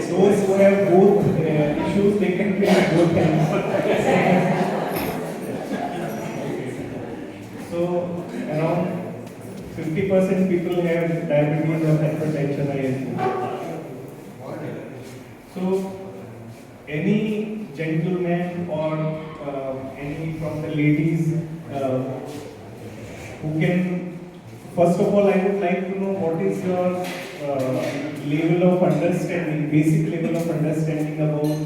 those who have both issues, they can treat both hands. So around 50% people have diabetes or hypertension, I assume. So any gentleman or any from the ladies who can, first of all, I would like to know what is your level of understanding, basic level of understanding about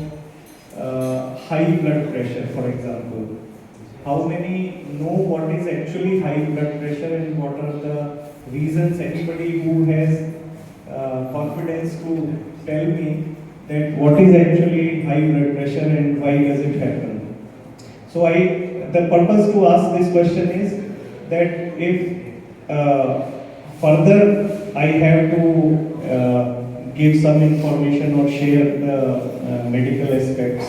high blood pressure, for example. How many know what is actually high blood pressure and what are the reasons? Anybody who has confidence to tell me that what is actually high blood pressure and why does it happen? So the purpose to ask this question is that if further I have to give some information or share the medical aspects,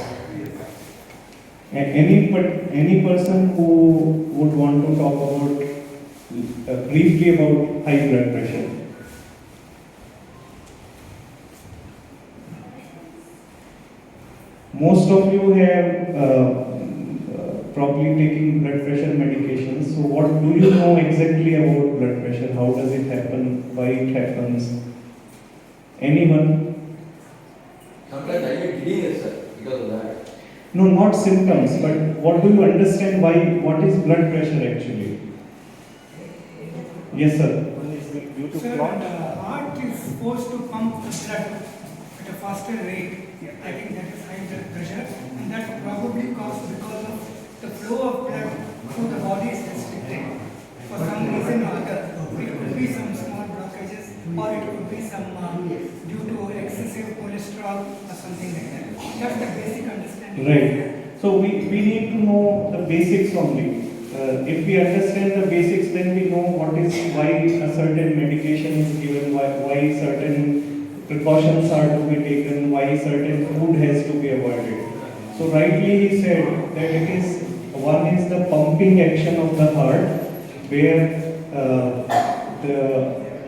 any person who would want to talk about briefly about high blood pressure. Most of you have probably taking blood pressure medications. So what do you know exactly about blood pressure? How does it happen? Why it happens? Anyone? Sometimes I get giddiness, sir, because of that. No, not symptoms, but what do you understand why, what is blood pressure actually? Yes, sir. Sir, the heart is supposed to pump the blood at a faster rate. I think that is high blood pressure, and that probably caused because of the flow of blood through the body is restricted for some reason or other. It could be some small blockages, or it could be some due to excessive cholesterol or something like that. That's the basic understanding. Right. So we need to know the basics only. If we understand the basics, then we know what is why a certain medication is given, why certain precautions are to be taken, why certain food has to be avoided. So rightly he said that it is, one is the pumping action of the heart, where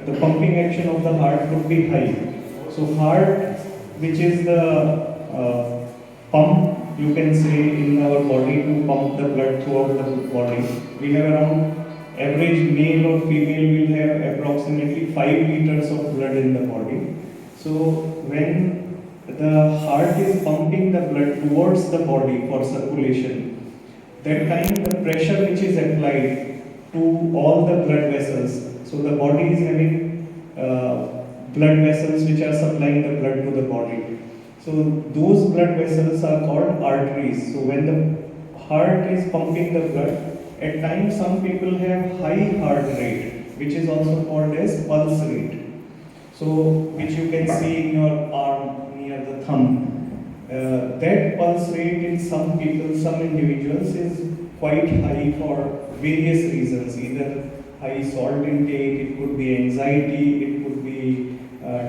the pumping action of the heart could be high. So heart, which is the pump, you can say, in our body to pump the blood throughout the body. We have around, average male or female will have approximately 5 liters of blood in the body. So when the heart is pumping the blood towards the body for circulation, that time the pressure which is applied to all the blood vessels, so the body is having blood vessels which are supplying the blood to the body. So those blood vessels are called arteries. So when the heart is pumping the blood, at times some people have high heart rate, which is also called as pulse rate. So which you can see in your arm near the thumb. That pulse rate in some people, some individuals is quite high for various reasons. Either high salt intake, it could be anxiety, it could be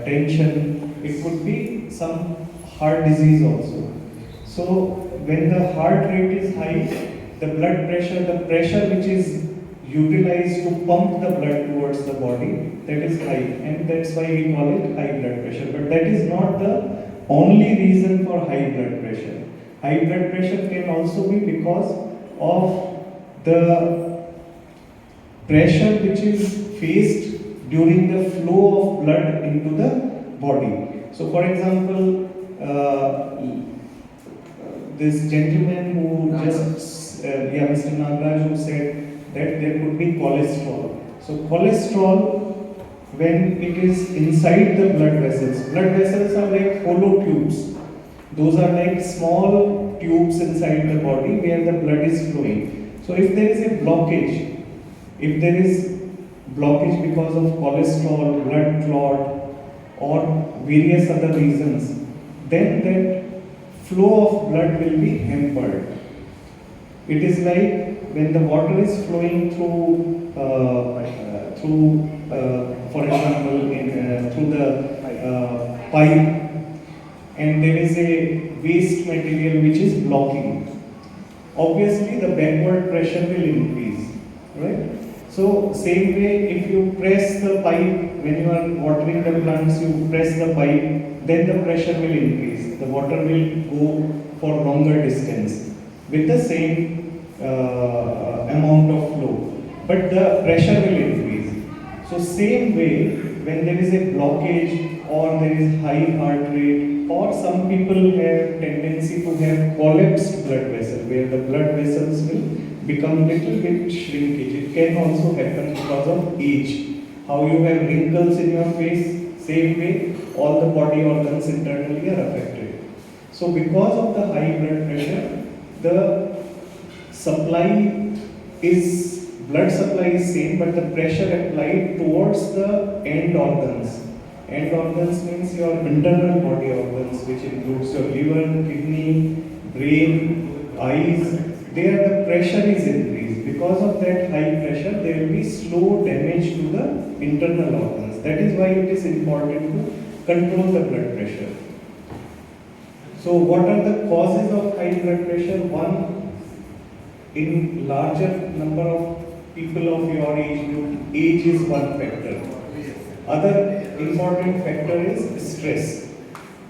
tension, it could be some heart disease also. So when the heart rate is high, the blood pressure, the pressure which is utilized to pump the blood towards the body, that is high, and that's why we call it high blood pressure. But that is not the only reason for high blood pressure. High blood pressure can also be because of the pressure which is faced during the flow of blood into the body. So for example, this gentleman who just, Mr. Nagraj, who said that there could be cholesterol. So cholesterol, when it is inside the blood vessels are like hollow tubes. Those are like small tubes inside the body where the blood is flowing. So if there is a blockage, because of cholesterol, blood clot, or various other reasons, then that flow of blood will be hampered. It is like when the water is flowing through, for example, through the pipe, and there is a waste material which is blocking. Obviously, the backward pressure will increase, right? So, same way, if you press the pipe, when you are watering the plants, you press the pipe, then the pressure will increase. The water will go for longer distance with the same amount of flow, but the pressure will increase. So same way, when there is a blockage or there is high heart rate, or some people have tendency to have collapsed blood vessel, where the blood vessels will become little bit shrinkage. It can also happen because of age. How you have wrinkles in your face, same way all the body organs internally are affected. So because of the high blood pressure, the blood supply is same, but the pressure applied towards the end organs. End organs means your internal body organs, which includes your liver, kidney, brain, eyes. There the pressure is increased. Because of that high pressure, there will be slow damage to the internal organs. That is why it is important to control the blood pressure. So what are the causes of high blood pressure? One, in larger number of people of your age group, age is one factor. Other important factor is stress.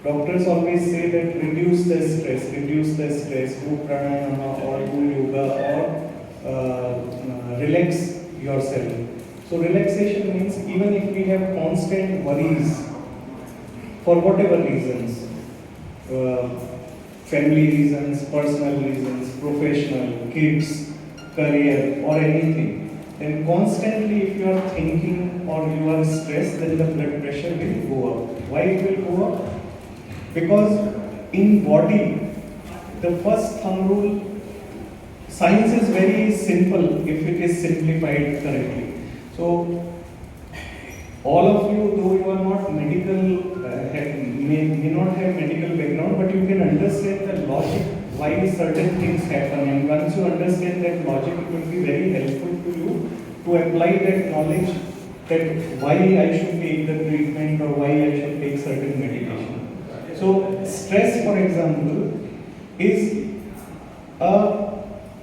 Doctors always say that reduce the stress, do pranayama or do yoga or relax yourself. So relaxation means even if we have constant worries for whatever reasons, family reasons, personal reasons, professional, kids, career or anything, then constantly if you are thinking or you are stressed, then the blood pressure will go up. Why it will go up? Because in body, the first thumb rule, science is very simple if it is simplified correctly. So all of you, though you are not medical, may not have medical background, but you can understand the logic why certain things happen, and once you understand that logic, it will be very helpful to you to apply that knowledge, that why I should take the treatment or why I should take certain medication. So stress, for example, is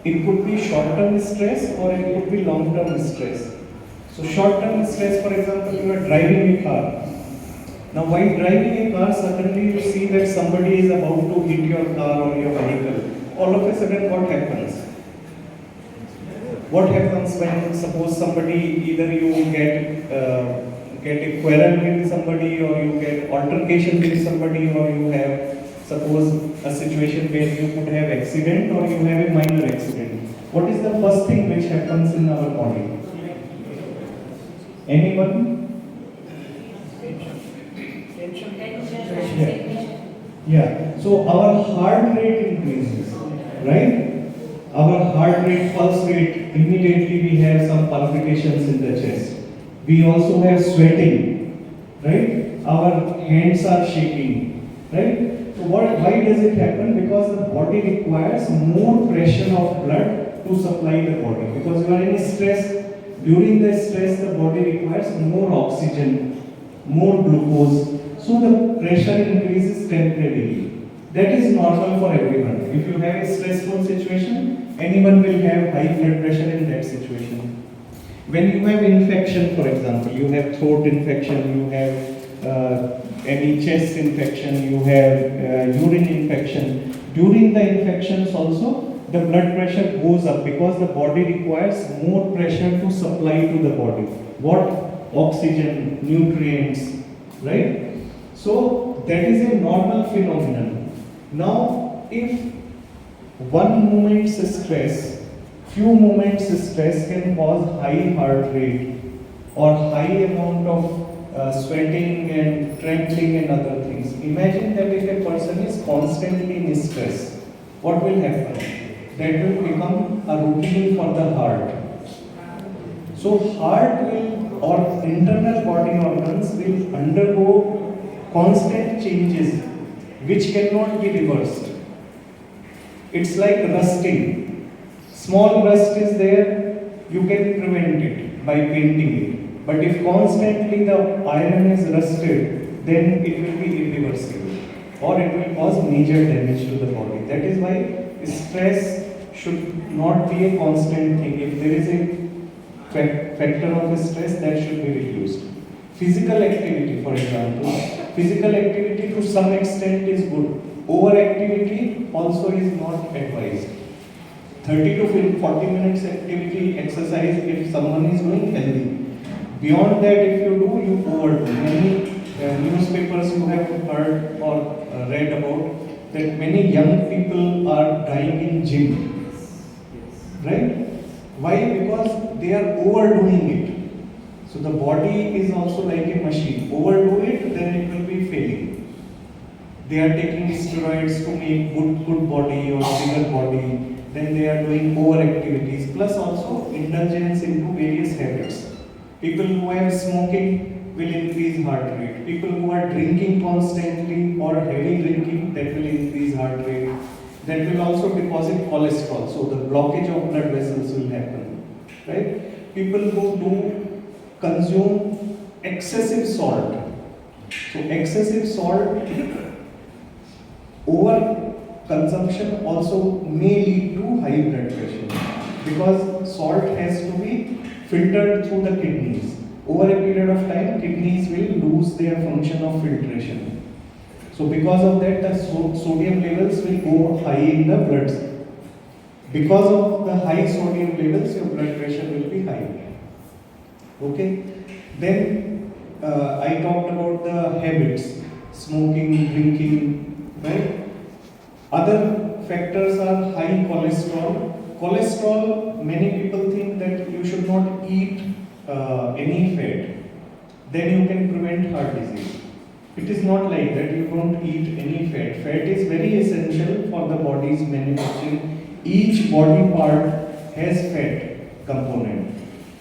it could be short-term stress or it could be long-term stress. So short-term stress, for example, you are driving a car. Now while driving a car, suddenly you see that somebody is about to hit your car or your vehicle. All of a sudden what happens? What happens when suppose somebody, either you get a quarrel with somebody, or you get altercation with somebody, or you have suppose a situation where you could have accident or you have a minor accident. What is the first thing which happens in our body? Anyone? Yeah. So our heart rate increases, right? Our heart rate, pulse rate, immediately we have some palpitations in the chest. We also have sweating, right? Our hands are shaking, right? So why does it happen? Because the body requires more pressure of blood to supply the body. Because you are in stress, during the stress the body requires more oxygen, more glucose. So the pressure increases temporarily. That is normal for everyone. If you have a stressful situation, anyone will have high blood pressure in that situation. When you have infection, for example, you have throat infection, you have any chest infection, you have urine infection. During the infections also, the blood pressure goes up because the body requires more pressure to supply to the body. What? Oxygen, nutrients, right? So that is a normal phenomenon. Now, if one moment's stress, few moments stress can cause high heart rate or high amount of sweating and trembling and other things. Imagine that if a person is constantly in stress, what will happen? That will become a routine for the heart. So heart will, or internal body organs will undergo constant changes which cannot be reversed. It's like rusting. Small rust is there, you can prevent it by painting it. But if constantly the iron is rusted, then it will be irreversible or it will cause major damage to the body. That is why stress should not be a constant thing. If there is a factor of stress, that should be reduced. Physical activity, for example, physical activity to some extent is good. Overactivity also is not advised. 30 to 40 minutes activity exercise if someone is doing healthy. Beyond that, if you do, you overdo. Many newspapers you have heard or read about that many young people are dying in gym. Right? Why? Because they are overdoing it. So the body is also like a machine. Overdo it, then it will be failing. They are taking steroids to make good body or bigger body. Then they are doing over activities, plus also indulgence into various habits. People who are smoking will increase heart rate. People who are drinking constantly or heavy drinking, that will increase heart rate. That will also deposit cholesterol, so the blockage of blood vessels will happen. Right? People who do consume excessive salt. So excessive salt over consumption also may lead to high blood pressure because salt has to be filtered through the kidneys. Over a period of time, kidneys will lose their function of filtration. So because of that, the sodium levels will go high in the blood. Because of the high sodium levels, your blood pressure will be high. Okay? Then I talked about the habits, smoking, drinking, right? Other factors are high cholesterol. Cholesterol, many people think that you should not eat any fat. Then you can prevent heart disease. It is not like that, you don't eat any fat. Fat is very essential for the body's manufacturing. Each body part has fat component,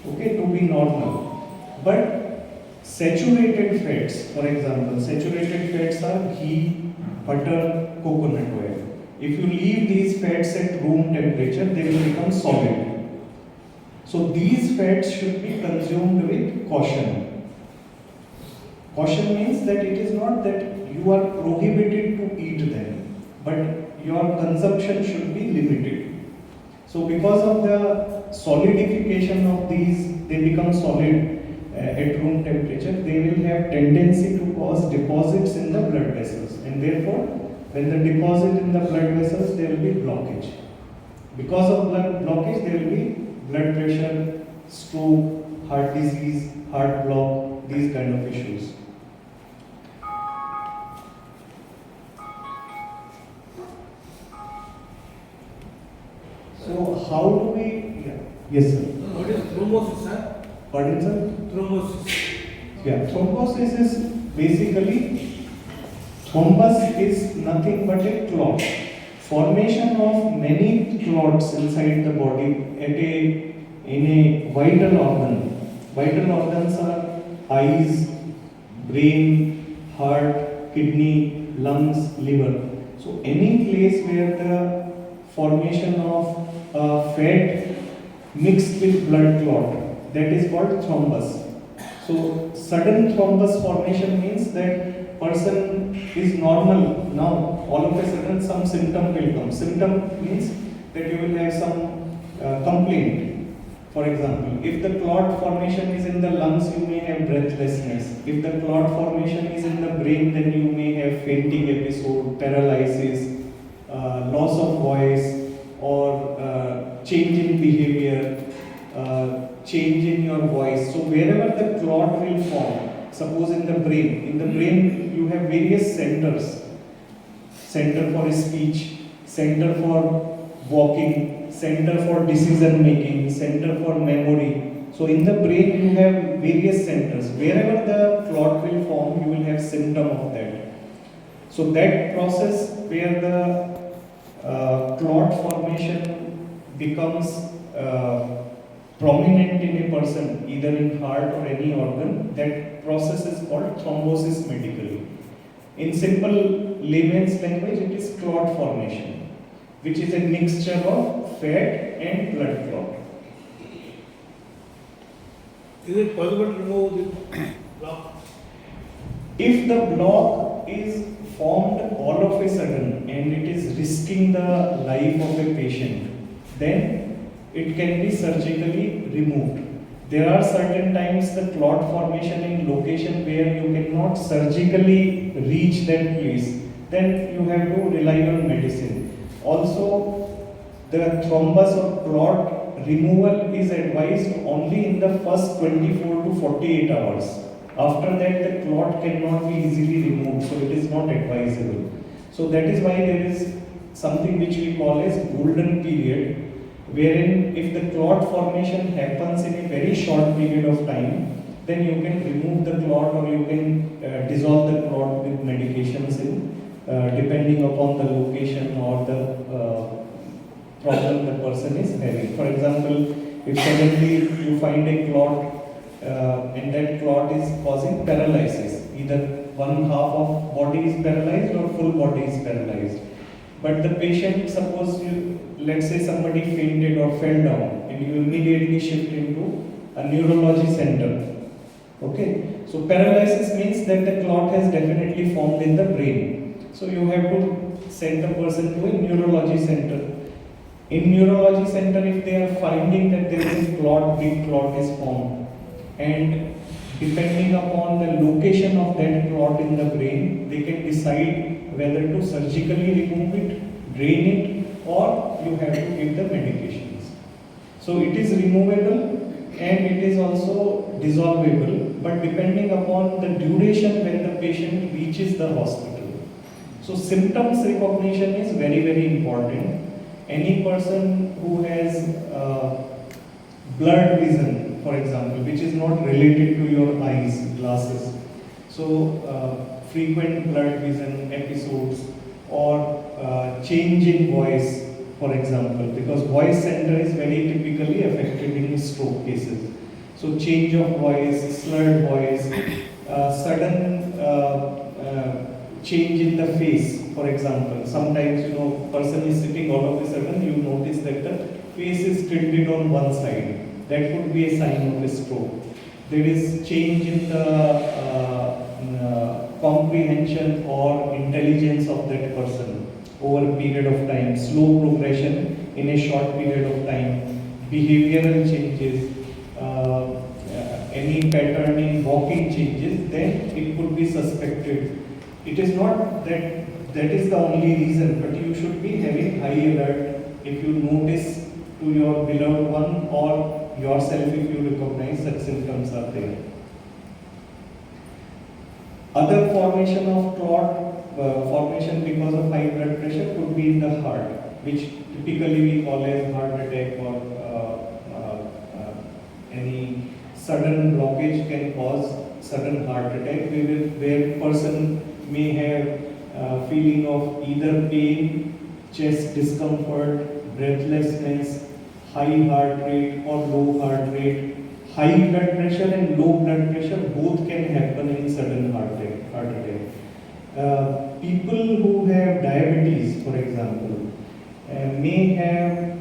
okay, to be normal. But saturated fats, for example, saturated fats are ghee, butter, coconut oil. If you leave these fats at room temperature, they will become solid. So these fats should be consumed with caution. Caution means that it is not that you are prohibited to eat them, but your consumption should be limited. So because of the solidification of these, they become solid at room temperature, they will have tendency to cause deposits in the blood vessels, and therefore when the deposit in the blood vessels, there will be blockage. Because of blood blockage, there will be blood pressure, stroke, heart disease, heart block, these kind of issues. So how do we, yes sir. What is thrombosis, sir? Pardon sir? Thrombosis. Yeah, thrombosis is basically, thrombus is nothing but a clot. Formation of many clots inside the body in a vital organ. Vital organs are eyes, brain, heart, kidney, lungs, liver. So any place where the formation of fat mixed with blood clot, that is called thrombus. So sudden thrombus formation means that person is normal, now all of a sudden some symptom will come. Symptom means that you will have some complaint. For example, if the clot formation is in the lungs, you may have breathlessness. If the clot formation is in the brain, then you may have fainting episode, paralysis, loss of voice, or change in behavior, change in your voice. So wherever the clot will form, suppose in the brain you have various centers. Center for speech, center for walking, center for decision making, center for memory. So in the brain you have various centers. Wherever the clot will form, you will have symptom of that. So that process where the clot formation becomes prominent in a person, either in heart or any organ, that process is called thrombosis medically. In simple layman's language, it is clot formation, which is a mixture of fat and blood clot. Is it possible to remove the block? If the block is formed all of a sudden and it is risking the life of a patient, then it can be surgically removed. There are certain times the clot formation in location where you cannot surgically reach that place, then you have to rely on medicine. Also, the thrombus or clot removal is advised only in the first 24 to 48 hours. After that, the clot cannot be easily removed, so it is not advisable. So that is why there is something which we call as golden period, wherein if the clot formation happens in a very short period of time, then you can remove the clot or you can dissolve the clot with medications depending upon the location or the problem the person is having. For example, if suddenly you find a clot and that clot is causing paralysis, either one half of body is paralyzed or full body is paralyzed. But the patient, suppose let's say somebody fainted or fell down and you immediately shift into a neurology center. Okay, so paralysis means that the clot has definitely formed in the brain. So you have to send the person to a neurology center. In neurology center, if they are finding that there is a clot, big clot is formed, and depending upon the location of that clot in the brain, they can decide whether to surgically remove it, drain it, or you have to give the medications. So it is removable and it is also dissolvable, but depending upon the duration when the patient reaches the hospital. So symptoms recognition is very, very important. Any person who has blurred vision, for example, which is not related to your eyes, glasses. So frequent blurred vision episodes or change in voice, for example, because voice center is very typically affected in stroke cases. So change of voice, slurred voice, sudden change in the face, for example. Sometimes, person is sitting, all of a sudden you notice that the face is tilted on one side. That could be a sign of a stroke. There is change in the comprehension or intelligence of that person over a period of time, slow progression in a short period of time, behavioral changes, any pattern in walking changes, then it could be suspected. It is not that is the only reason, but you should be having high alert if you notice to your beloved one or yourself if you recognize such symptoms are there. Other formation of clot, formation because of high blood pressure could be in the heart, which typically we call as heart attack or any sudden blockage can cause sudden heart attack, where person may have feeling of either pain, chest discomfort, breathlessness, high heart rate or low heart rate. High blood pressure and low blood pressure both can happen in sudden heart attack. People who have diabetes, for example, may have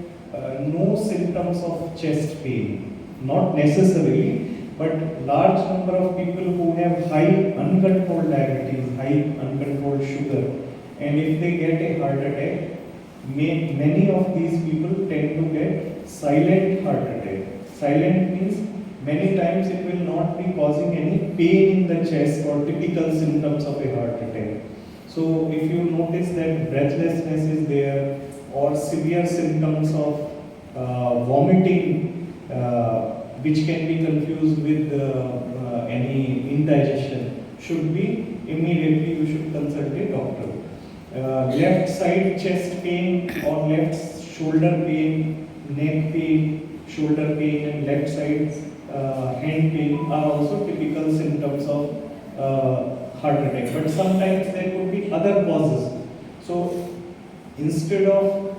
no symptoms of chest pain, not necessarily, but large number of people who have high uncontrolled diabetes, high uncontrolled sugar, and if they get a heart attack, many of these people tend to get silent heart attack. Silent means many times it will not be causing any pain in the chest or typical symptoms of a heart attack. So if you notice that breathlessness is there or severe symptoms of vomiting, which can be confused with any indigestion, should be immediately you should consult a doctor. Left side chest pain or left shoulder pain, neck pain, shoulder pain and left side hand pain are also typical symptoms of heart attack. But sometimes there could be other causes. So instead of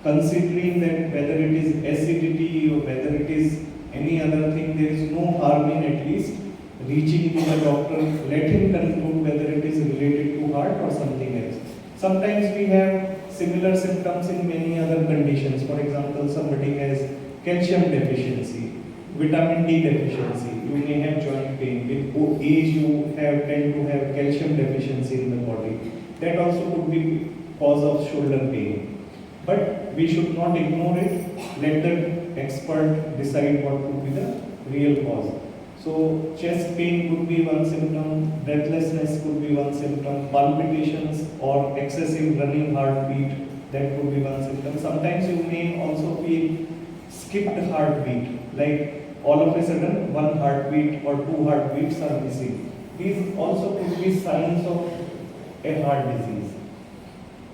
considering that whether it is acidity or whether it is any other thing, there is no harm in at least reaching to the doctor, let him conclude whether it is related to heart or something else. Sometimes we have similar symptoms in many other conditions. For example, somebody has calcium deficiency, vitamin D deficiency, you may have joint pain. With age you tend to have calcium deficiency in the body. That also could be cause of shoulder pain. But we should not ignore it. Let the expert decide what could be the real cause. So chest pain could be one symptom, breathlessness could be one symptom, palpitations or excessive running heartbeat, that could be one symptom. Sometimes you may also feel skipped heartbeat, like all of a sudden one heartbeat or two heartbeats are missing. These also could be signs of a heart disease.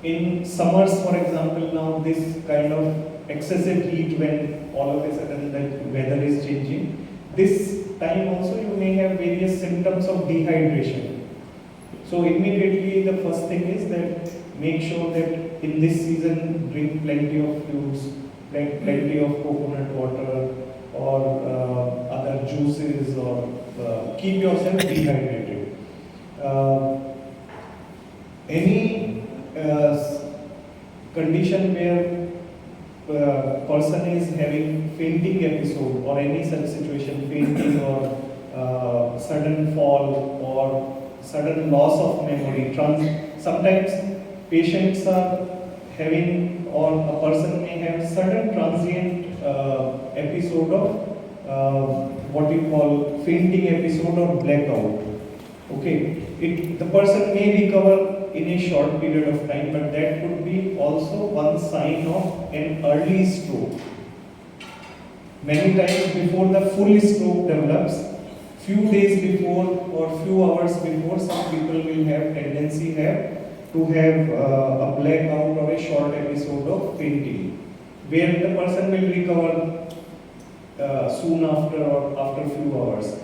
In summers, for example, now this kind of excessive heat when all of a sudden the weather is changing, this time also you may have various symptoms of dehydration. So immediately the first thing is that make sure that in this season drink plenty of fluids, plenty of coconut water or other juices, or keep yourself dehydrated. Any condition where person is having fainting episode or any such situation, fainting or sudden fall or sudden loss of memory. Sometimes patients are having, or a person may have sudden transient episode of what we call fainting episode or blackout. Okay, the person may recover in a short period of time, but that could be also one sign of an early stroke. Many times before the full stroke develops, few days before or few hours before, some people will have tendency to have a blackout or a short episode of fainting, where the person will recover soon after or after few hours.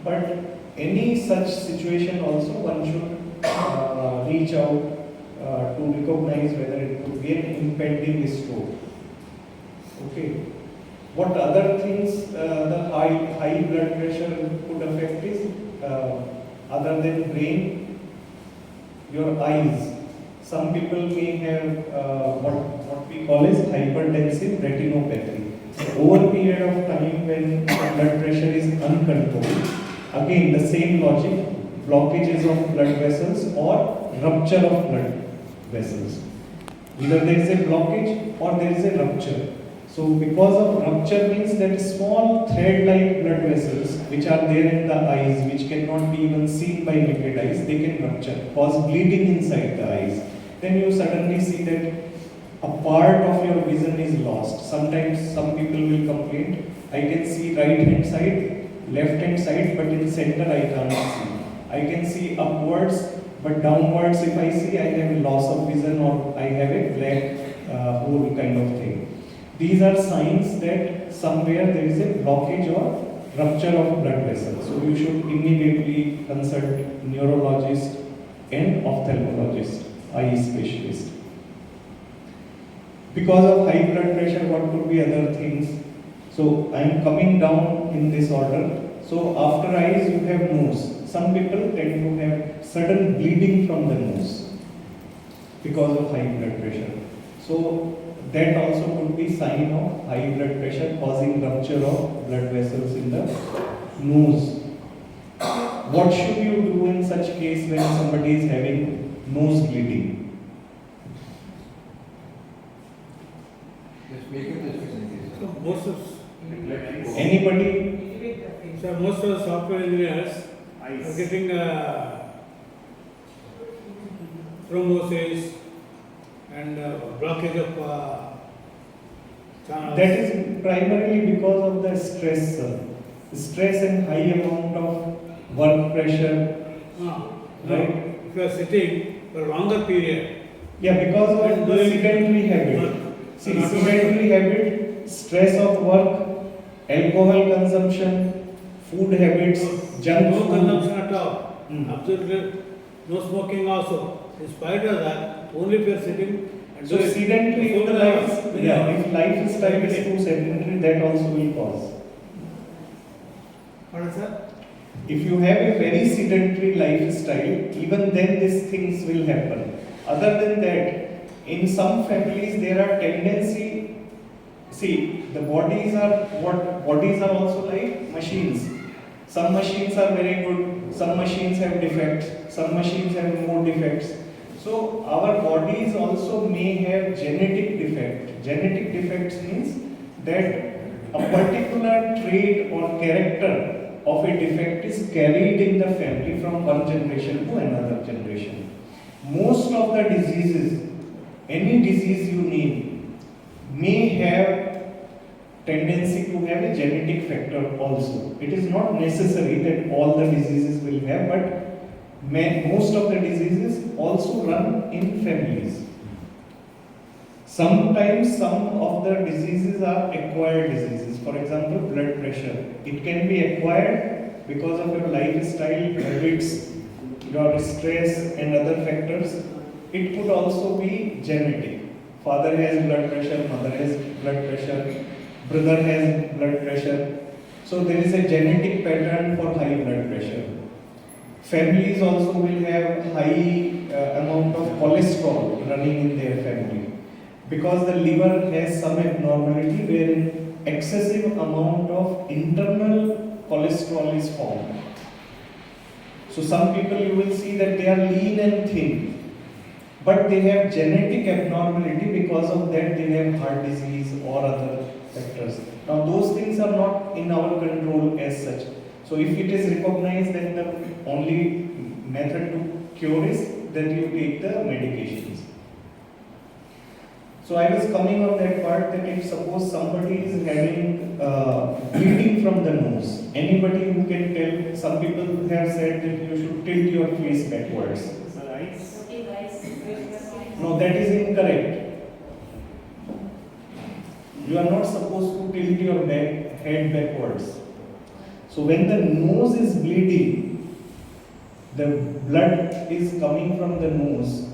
But any such situation also one should reach out to recognize whether it could be an impending stroke. Okay. What other things the high blood pressure could affect is, other than brain, your eyes. Some people may have what we call as hypertensive retinopathy. Over a period of time when blood pressure is uncontrolled, again the same logic, blockages of blood vessels or rupture of blood vessels. Either there is a blockage or there is a rupture. So because of rupture means that small thread-like blood vessels which are there in the eyes, which cannot be even seen by naked eyes, they can rupture, cause bleeding inside the eyes. Then you suddenly see that a part of your vision is lost. Sometimes some people will complain, I can see right hand side, left hand side, but in center I can't see. I can see upwards, but downwards if I see, I have a loss of vision or I have a black hole kind of thing. These are signs that somewhere there is a blockage or rupture of blood vessels. So you should immediately consult neurologist and ophthalmologist, eye specialist. Because of high blood pressure, what could be other things? So I am coming down in this order. So after eyes you have nose. Some people tend to have sudden bleeding from the nose because of high blood pressure. So that also could be sign of high blood pressure causing rupture of blood vessels in the nose. What should you do in such case when somebody is having nose bleeding? Just make it this So facility, most of, sir. Anybody? so most of the software engineers are getting thrombosis and blockage of channels. That is primarily because of the stress, sir. Stress and high amount of work pressure, Right. If you are sitting for a longer period, yeah, because of the sedentary habit. See, sedentary habit, stress of work, alcohol consumption, food habits, junk no food. consumption at all. Mm. No smoking also. In spite of that, only if you are sitting and So doing sedentary, if the life, yeah, if lifestyle is too sedentary, that also will cause. What is that? If you have a very sedentary lifestyle, even then these things will happen. Other than that, in some families there are tendency, see, the bodies are also like machines. Some machines are very good, some machines have defects, some machines have more defects. So our bodies also may have genetic defect. Genetic defects means that a particular trait or character of a defect is carried in the family from one generation to another generation. Most of the diseases, any disease you name, may have tendency to have a genetic factor also. It is not necessary that all the diseases will have, but most of the diseases also run in families. Sometimes some of the diseases are acquired diseases. For example, blood pressure. It can be acquired because of your lifestyle habits, your stress and other factors. It could also be genetic. Father has blood pressure, mother has blood pressure, brother has blood pressure. So there is a genetic pattern for high blood pressure. Families also will have high amount of cholesterol running in their family, because the liver has some abnormality wherein excessive amount of internal cholesterol is formed. So some people you will see that they are lean and thin, but they have genetic abnormality, because of that they have heart disease or other factors. Now those things are not in our control as such. So if it is recognized that the only method to cure is that you take the medications. So I was coming on that part that if suppose somebody is having bleeding from the nose, anybody who can tell, some people have said that you should tilt your face backwards. No, that is incorrect. You are not supposed to tilt your head backwards. So when the nose is bleeding, the blood is coming from the nose.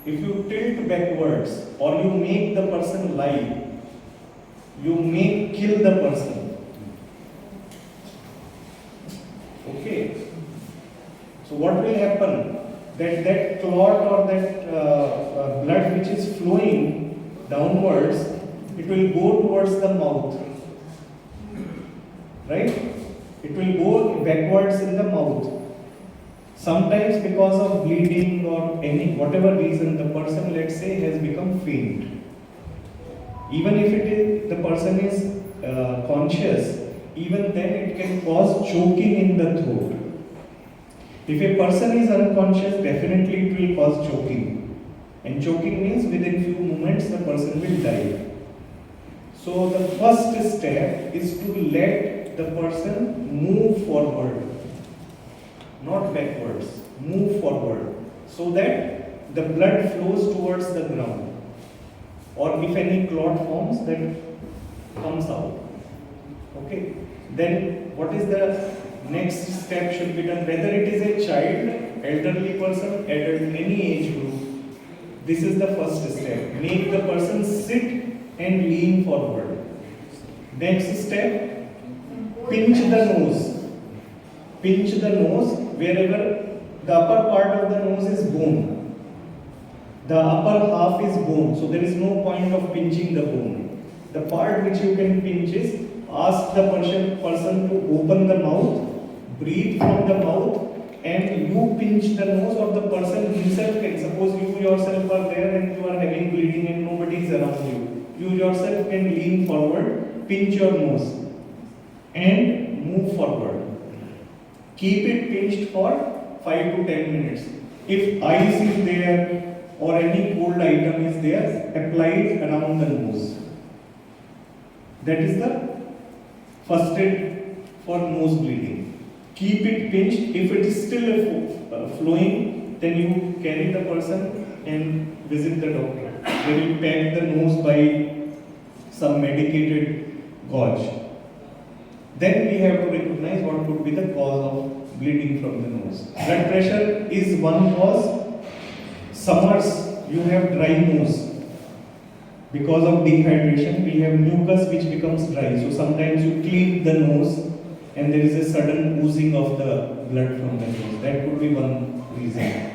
If you tilt backwards or you make the person lie, you may kill the person. Okay. So what will happen? That clot or that blood which is flowing downwards, it will go towards the mouth. Right? It will go backwards in the mouth. Sometimes because of bleeding or any whatever reason, the person, let's say, has become faint. Even if it is, the person is conscious, even then it can cause choking in the throat. If a person is unconscious, definitely it will cause choking. And choking means within few moments the person will die. So the first step is to let the person move forward, not backwards, move forward, so that the blood flows towards the ground. Or if any clot forms, that comes out. Okay. Then what is the next step should be done? Whether it is a child, elderly person, adult, any age group, this is the first step. Make the person sit and lean forward. Next step, pinch the nose. Pinch the nose wherever the upper part of the nose is bone. The upper half is bone, so there is no point of pinching the bone. The part which you can pinch is, ask the person to open the mouth, breathe from the mouth, and you pinch the nose, or the person himself can. Suppose you yourself are there and you are having bleeding and nobody is around you. You yourself can lean forward, pinch your nose, and move forward. Keep it pinched for 5 to 10 minutes. If ice is there or any cold item is there, apply it around the nose. That is the first aid for nose bleeding. Keep it pinched. If it is still flowing, then you carry the person and visit the doctor. They will pack the nose by some medicated gauze. Then we have to recognize what could be the cause of bleeding from the nose. Blood pressure is one cause. Summers, you have dry nose. Because of dehydration, we have mucus which becomes dry. So sometimes you clean the nose and there is a sudden oozing of the blood from the nose. That could be one reason.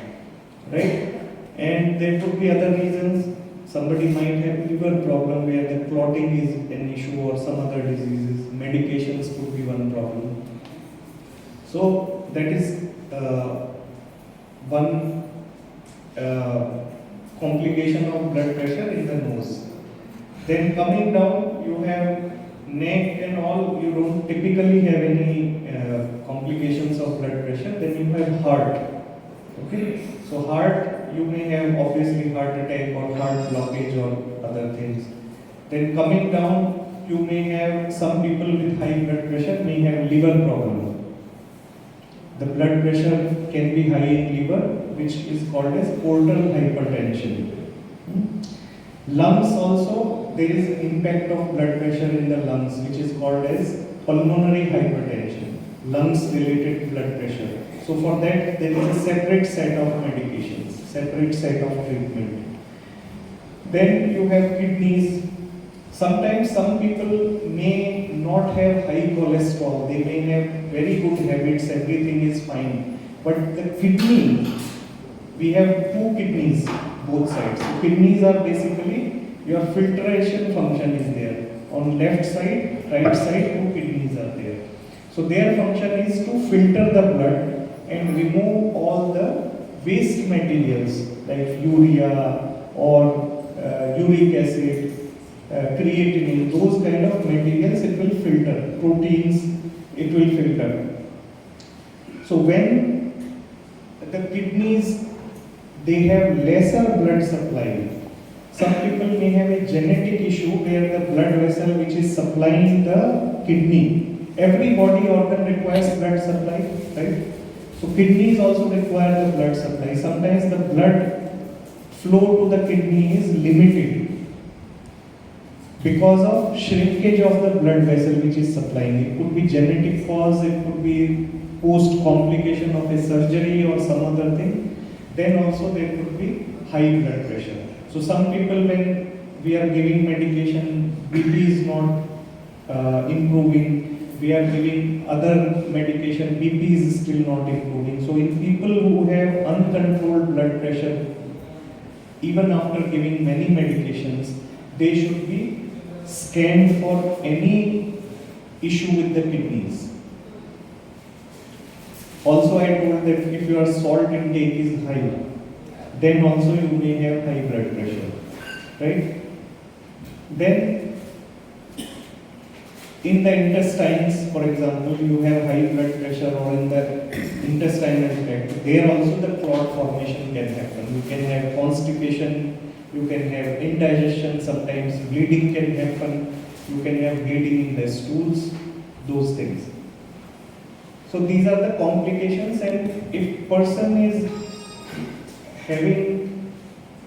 Right? And there could be other reasons. Somebody might have liver problem where the clotting is an issue, or some other diseases. Medications could be one problem. So that is one complication of blood pressure in the nose. Then coming down, you have neck and all, you don't typically have any complications of blood pressure. Then you have heart. Okay, so heart, you may have obviously heart attack or heart blockage or other things. Then coming down, you may have some people with high blood pressure may have liver problem. The blood pressure can be high in liver, which is called as portal hypertension. Lungs also, there is impact of blood pressure in the lungs, which is called as pulmonary hypertension, lungs related blood pressure. So for that, there is a separate set of medications, separate set of treatment. Then you have kidneys. Sometimes some people may not have high cholesterol, they may have very good habits, everything is fine. But the kidney, we have two kidneys, both sides. So kidneys are basically your filtration function is there. On left side, right side, two kidneys are there. So their function is to filter the blood and remove all the waste materials like urea or uric acid, creatinine, those kind of materials it will filter, proteins it will filter. So when the kidneys, they have lesser blood supply. Some people may have a genetic issue where the blood vessel which is supplying the kidney, every body organ requires blood supply, right? So kidneys also require the blood supply. Sometimes the blood flow to the kidney is limited because of shrinkage of the blood vessel which is supplying. It could be genetic cause, it could be post complication of a surgery or some other thing. Then also there could be high blood pressure. So some people, when we are giving medication, BP is not improving, we are giving other medication, BP is still not improving. So in people who have uncontrolled blood pressure, even after giving many medications, they should be scanned for any issue with the kidneys. Also I told that if your salt intake is high, then also you may have high blood pressure, right? Then in the intestines, for example, you have high blood pressure or in the intestinal tract, there also the clot formation can happen. You can have constipation, you can have indigestion, sometimes bleeding can happen, you can have bleeding in the stools, those things. So these are the complications, and if person is having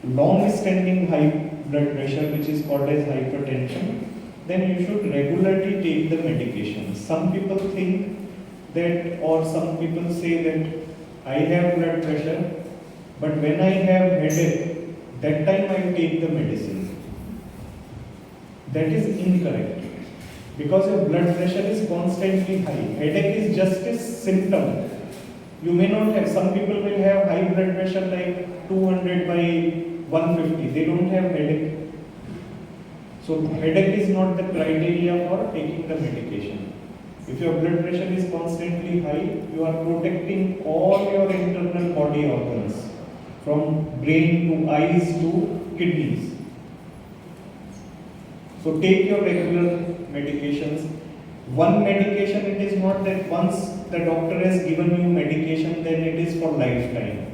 long-standing high blood pressure, which is called as hypertension, then you should regularly take the medication. Some people think that, or some people say that I have blood pressure, but when I have headache, that time I take the medicine. That is incorrect. Because your blood pressure is constantly high. Headache is just a symptom. You may not have, some people will have high blood pressure like 200 by 150. They don't have headache. So headache is not the criteria for taking the medication. If your blood pressure is constantly high, you are protecting all your internal body organs, from brain to eyes to kidneys. So take your regular medications. One medication, it is not that once the doctor has given you medication, then it is for lifetime.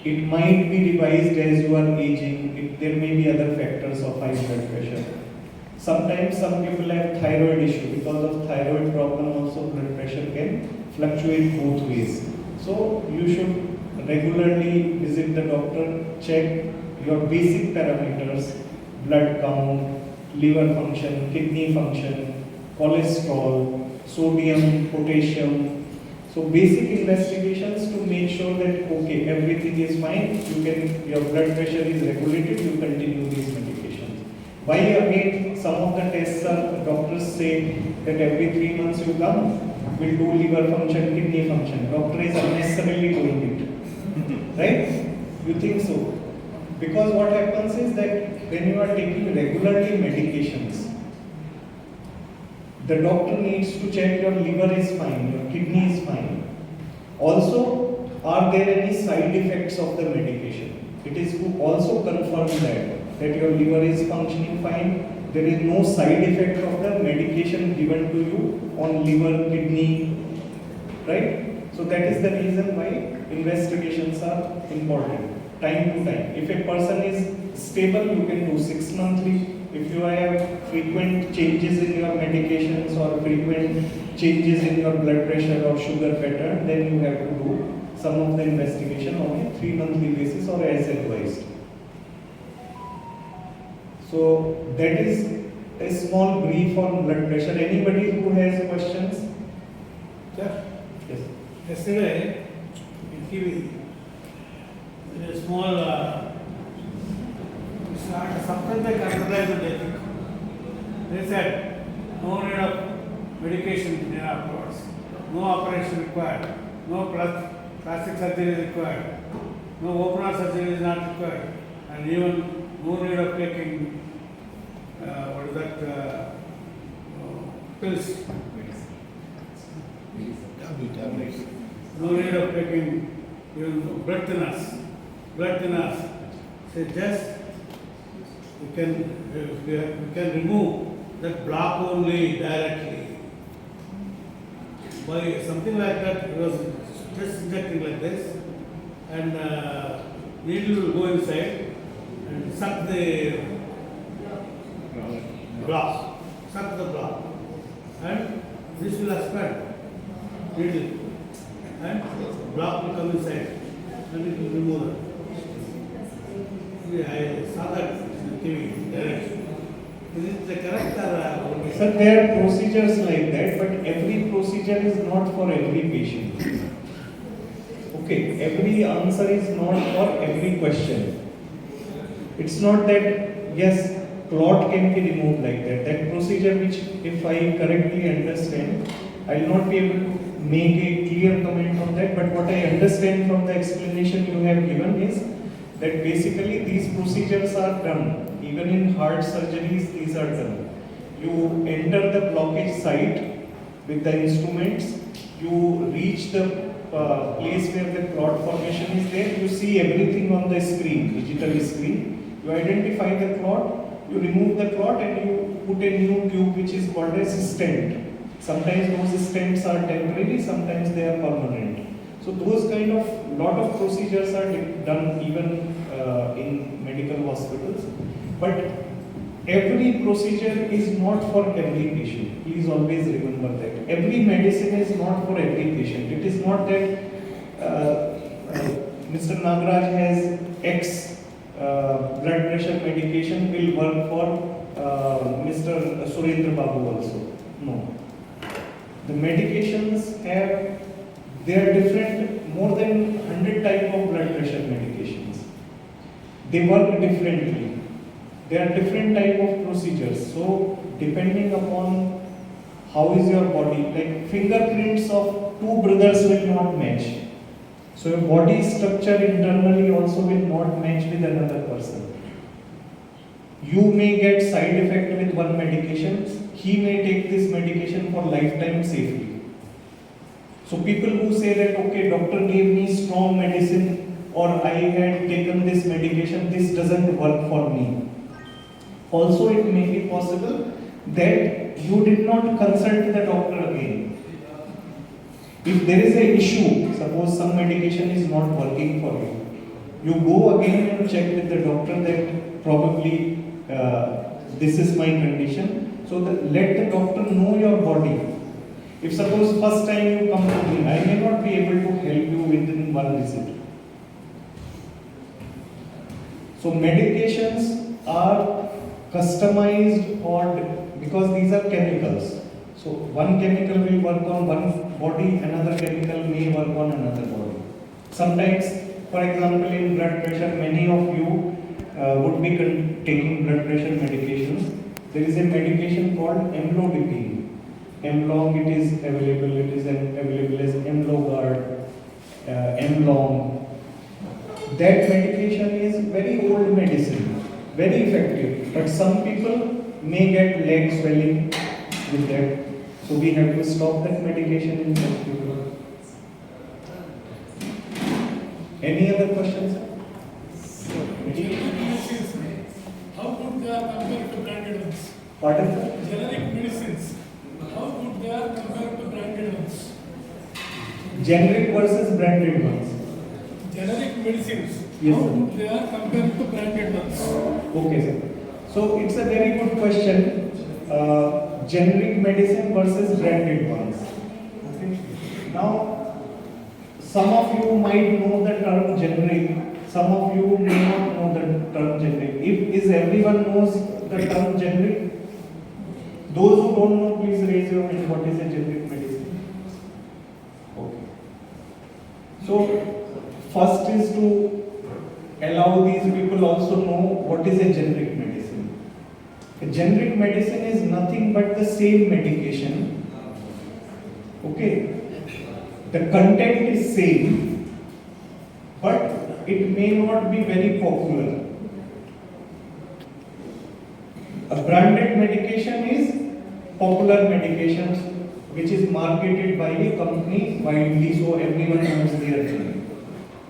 It might be revised as you are aging. There may be other factors of high blood pressure. Sometimes some people have thyroid issue. Because of thyroid problem also blood pressure can fluctuate both ways. So you should regularly visit the doctor, check your basic parameters, blood count, liver function, kidney function, cholesterol, sodium, potassium. So basic investigations to make sure that okay, everything is fine, your blood pressure is regulated, you continue these medications. Why again some of the tests are, doctors say that every 3 months you come, we'll do liver function, kidney function. Doctor is unnecessarily doing it. Right? You think so? Because what happens is that when you are taking regularly medications, the doctor needs to check your liver is fine, your kidney is fine. Also, are there any side effects of the medication? It is to also confirm that your liver is functioning fine, there is no side effect of the medication given to you on liver, kidney, right? So that is the reason why investigations are important, time to time. If a person is stable, you can do 6 monthly. If you have frequent changes in your medications or frequent changes in your blood pressure or sugar pattern, then you have to do some of the investigation on a 3 monthly basis or as advised. So that is a small brief on blood pressure. Anybody who has questions? Sir, Yes. yesterday in TV, in a small something like advertisement, I think. They said, no need of medication afterwards, no operation required, no plastic surgery is required, no open heart surgery is not required, and even no need of taking, what is that, pills. No need of taking even blood thinners. Blood thinners. So just we can remove that block only directly. By something like that, it was just injecting like this, and needle will go inside and suck the block, and this will expand needle, and block will come inside, and it will remove it. I saw that in TV directly. Is it the correct or Sir, there are procedures like that, but every procedure is not for every patient. Okay, every answer is not for every question. It's not that, yes, clot can be removed like that. That procedure which, if I correctly understand, I will not be able to make a clear comment on that, but what I understand from the explanation you have given is that basically these procedures are done. Even in heart surgeries, these are done. You enter the blockage site with the instruments, you reach the place where the clot formation is there, you see everything on the screen, digital screen, you identify the clot, you remove the clot and you put a new tube which is called a stent. Sometimes those stents are temporary, sometimes they are permanent. So those kind of lot of procedures are done even in medical hospitals. But every procedure is not for every patient. Please always remember that. Every medicine is not for every patient. It is not that Mr. Nagaraj has X blood pressure medication will work for Mr. Surendra Babu also. No. The medications have, they are different, more than 100 type of blood pressure medications. They work differently. There are different type of procedures. So depending upon how is your body, like fingerprints of two brothers will not match. So your body structure internally also will not match with another person. You may get side effect with one medication. He may take this medication for lifetime safely. So people who say that, okay, doctor gave me strong medicine or I had taken this medication, this doesn't work for me. Also, it may be possible that you did not consult the doctor again. If there is an issue, suppose some medication is not working for you, you go again and check with the doctor that probably this is my condition. So let the doctor know your body. If suppose first time you come to me, I may not be able to help you within one visit. So medications are customized or because these are chemicals. So one chemical will work on one body, another chemical may work on another body. Sometimes, for example, in blood pressure, many of you would be taking blood pressure medications. There is a medication called amlodipine. Amlong, it is available as Amlogard, Amlong. That medication is very old medicine, very effective. But some people may get leg swelling with that. So we have to stop that medication in such people. Any other questions? How good they are compared to branded ones? Pardon, sir? Generic medicines, how good they are compared to branded ones? Generic versus branded ones. Generic medicines, Yes, how sir. good they are compared to branded ones? Okay, sir. So it's a very good question. Generic medicine versus branded ones. Okay. Now, some of you might know the term generic. Some of you may not know the term generic. Is everyone knows the term generic? Those who don't know, please raise your hand. What is a generic medicine? Okay. So, first is to allow these people also know what is a generic medicine. A generic medicine is nothing but the same medication. Okay. The content is same, but it may not be very popular. A branded medication is popular medication which is marketed by a company widely so everyone knows their name.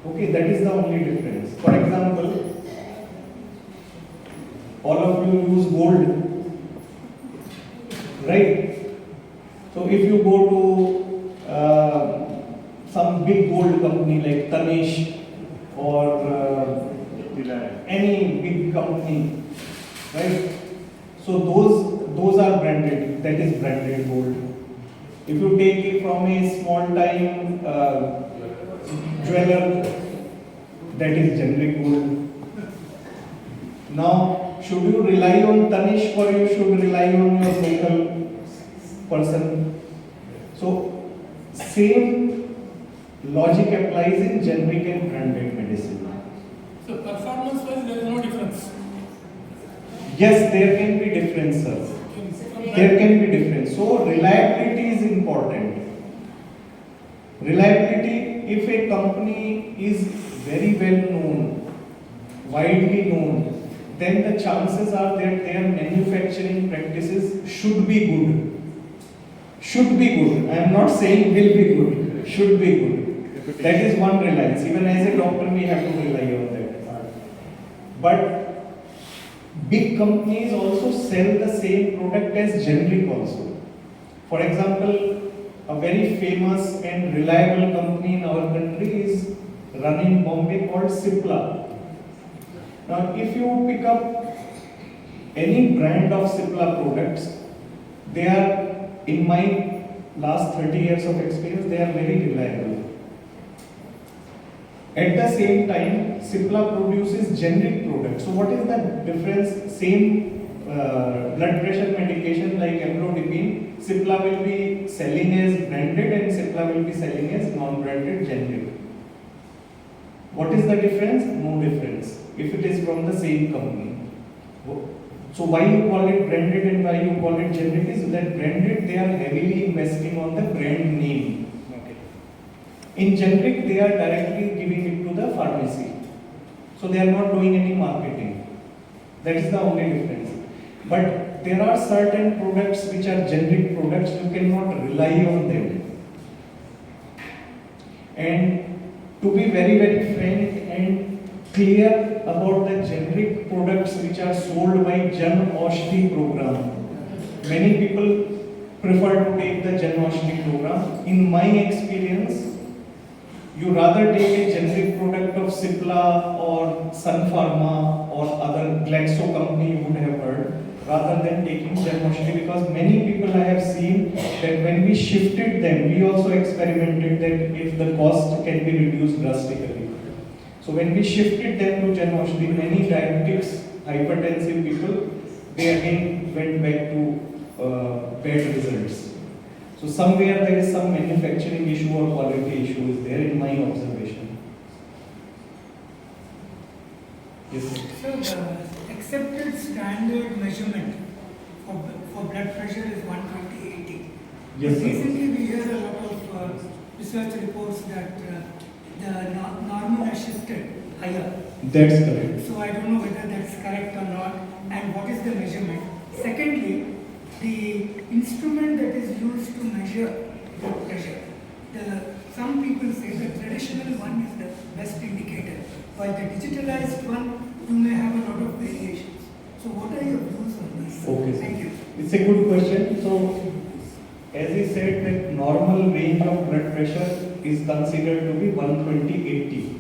Okay, that is the only difference. For example, all of you use gold, right? So if you go to some big gold company like Tanish or any big company, right? So those are branded. That is branded gold. If you take it from a small time jeweler, that is generic gold. Now, should you rely on Tanish or you should rely on your local person? So, same logic applies in generic and branded medicine. So performance wise there is no difference. Yes, there can be difference, sir. There can be difference. So, reliability is important. Reliability, if a company is very well known, widely known, then the chances are that their manufacturing practices should be good. Should be good. I am not saying will be good. Should be good. That is one reliance. Even as a doctor, we have to rely on that. But big companies also sell the same product as generic also. For example, a very famous and reliable company in our country is run in Bombay called Cipla. Now, if you pick up any brand of Cipla products, they are, in my last 30 years of experience, they are very reliable. At the same time, Cipla produces generic products. So what is the difference? Same blood pressure medication like amlodipine, Cipla will be selling as branded and Cipla will be selling as non-branded generic. What is the difference? No difference. If it is from the same company. So why you call it branded and why you call it generic is that branded, they are heavily investing on the brand name. In generic, they are directly giving it to the pharmacy. So they are not doing any marketing. That is the only difference. But there are certain products which are generic products, you cannot rely on them. And to be very, very frank and clear about the generic products which are sold by Jan Aushadhi program, many people prefer to take the Jan Aushadhi program. In my experience, you rather take a generic product of Cipla or Sun Pharma or other Glaxo company you would have heard, rather than taking Jan Aushadhi, because many people I have seen that when we shifted them, we also experimented that if the cost can be reduced drastically. So when we shifted them to Jan Aushadhi, many diabetics, hypertensive people, they again went back to bad results. So somewhere there is some manufacturing issue or quality issue is there in my observation. Yes, sir. So the accepted standard measurement for blood pressure is 120/80. Yes, sir. Recently we hear a lot of research reports that the normal has shifted higher. That's correct. So I don't know whether that's correct or not, and what is the measurement. Secondly, the instrument that is used to measure blood pressure, some people say the traditional one is the best indicator, while the digitalized one, you may have a lot of variations. So what are your views on this? Okay, sir. Thank you. It's a good question. So, as he said, that normal range of blood pressure is considered to be 120/80.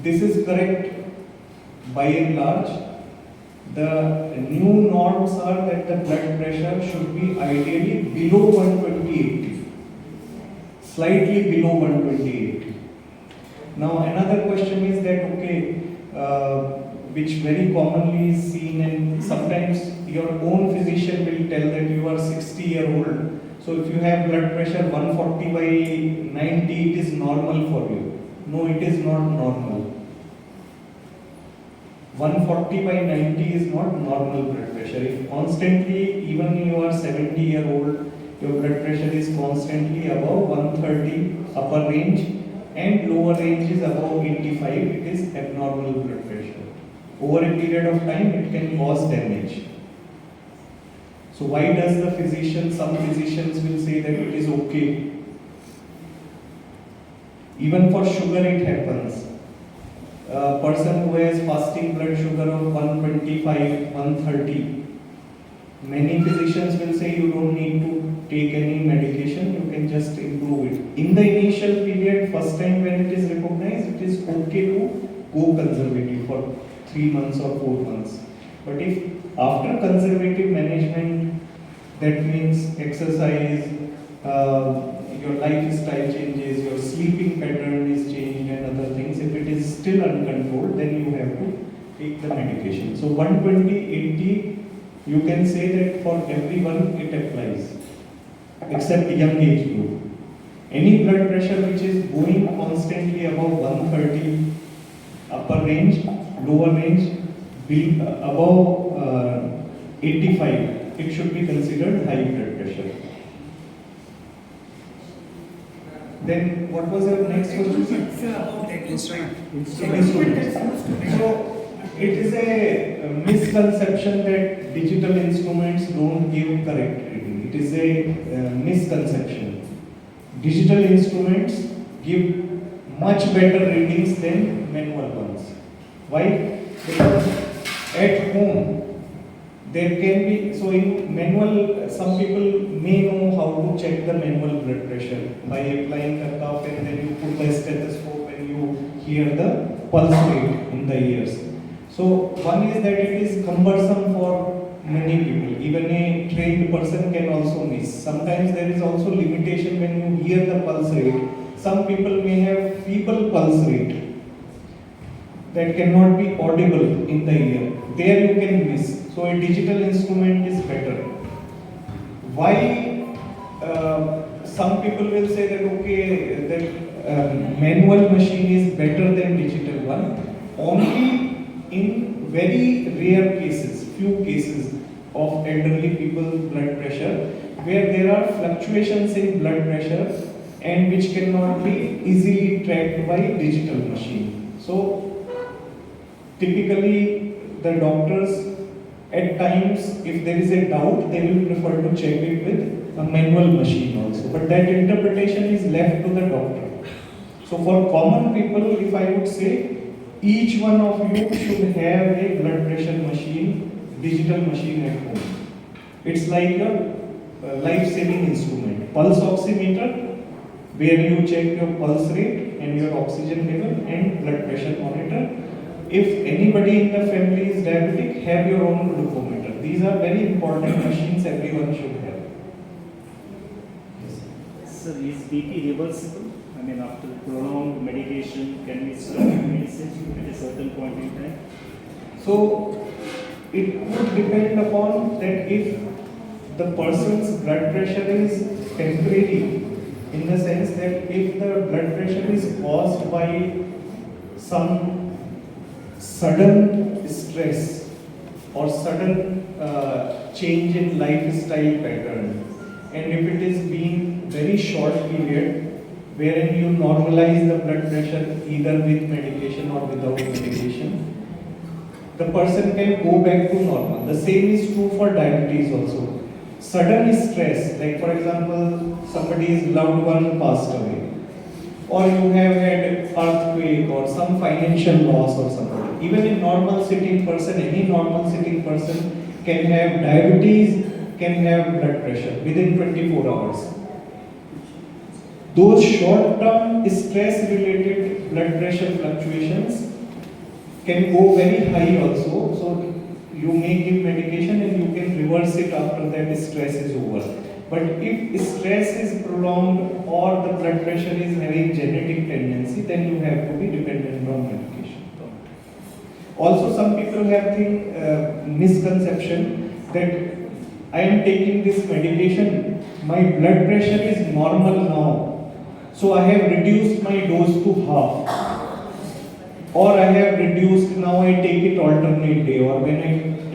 This is correct by and large. The new norms are that the blood pressure should be ideally below 120/80, slightly below 120/80. Now, another question is that, which very commonly is seen, and sometimes your own physician will tell that you are 60-year-old. So, if you have blood pressure 140/90, it is normal for you. No, it is not normal. 140/90 is not normal blood pressure. If constantly, even you are 70-year-old, your blood pressure is constantly above 130 upper range and lower range is above 85, it is abnormal blood pressure. Over a period of time, it can cause damage. So why does the physician, some physicians will say that it is okay. Even for sugar it happens. A person who has fasting blood sugar of 125, 130, many physicians will say you don't need to take any medication, you can just improve it. In the initial period, first time when it is recognized, it is okay to go conservative for 3 months or 4 months. But if after conservative management, that means exercise, your lifestyle changes, your sleeping pattern is changed and other things, if it is still uncontrolled, then you have to take the medication. So 120/80, you can say that for everyone it applies, except young age group. Any blood pressure which is going constantly above 130 upper range, lower range, above 85, it should be considered high blood pressure. Then what was your next question? It's about the instrument. Instrument. So it is a misconception that digital instruments don't give correct reading. It is a misconception. Digital instruments give much better readings than manual ones. Why? Because at home there can be, so in manual, some people may know how to check the manual blood pressure by applying the cuff, and then you put the stethoscope and you hear the pulse rate in the ears. So one is that it is cumbersome for many people. Even a trained person can also miss. Sometimes there is also limitation when you hear the pulse rate. Some people may have feeble pulse rate that cannot be audible in the ear. There you can miss. So a digital instrument is better. Why some people will say that manual machine is better than digital one? Only in very rare cases, few cases of elderly people's blood pressure, where there are fluctuations in blood pressure and which cannot be easily tracked by digital machine. So typically the doctors, at times, if there is a doubt, they will prefer to check it with a manual machine also. But that interpretation is left to the doctor. So for common people, if I would say, each one of you should have a blood pressure machine, digital machine at home. It's like a life-saving instrument. Pulse oximeter, where you check your pulse rate and your oxygen level, and blood pressure monitor. If anybody in the family is diabetic, have your own glucometer. These are very important machines everyone should have. Sir, is BP reversible? I mean, after prolonged medication, can we stop medicine at a certain point in time? So, it would depend upon that if the person's blood pressure is temporary, in the sense that if the blood pressure is caused by some sudden stress or sudden change in lifestyle pattern, and if it is being very short period wherein you normalize the blood pressure either with medication or without medication, the person can go back to normal. The same is true for diabetes also. Sudden stress, like for example, somebody's loved one passed away, or you have had earthquake or some financial loss or something. Even a normal sitting person, any normal sitting person can have diabetes, can have blood pressure within 24 hours. Those short-term stress-related blood pressure fluctuations can go very high also. So you may give medication and you can reverse it after that stress is over. But if stress is prolonged or the blood pressure is having genetic tendency, then you have to be dependent on medication. Also, some people have the misconception that I am taking this medication, my blood pressure is normal now, so I have reduced my dose to half, or I have reduced, now I take it alternate day, or when